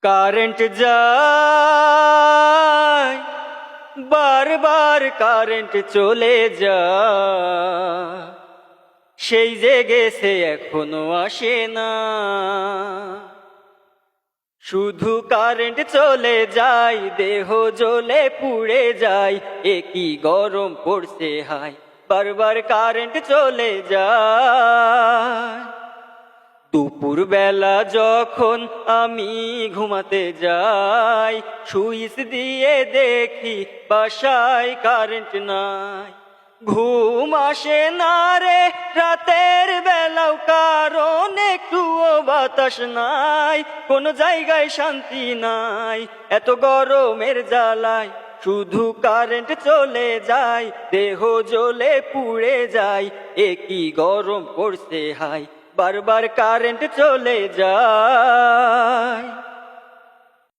Current যায় বারবার, current চলে যায়, সেই যে গেছে এখনো আসে না। শুধু কারেন্ট চলে যায়, দেহ জ্বলে পুড়ে যায়, এ কি গরম পড়ছে হায়, বারবার কারেন্ট চলে যায়। দুপুর বেলা যখন আমি ঘুমাতে যাই, সুইচ দিয়ে দেখি বাসায় কারেন্ট নাই। ঘুম আসে না রে রাতের বেলাও, কারণ একটুও বাতাস নাই, কোনো জায়গায় শান্তি নাই, এত গরমের জ্বালায় শুধু কারেন্ট চলে যায়, দেহ জ্বলে পুড়ে যায়, এ কি গরম পড়ছে হায়, বারবার কারেন্ট চলে যায়।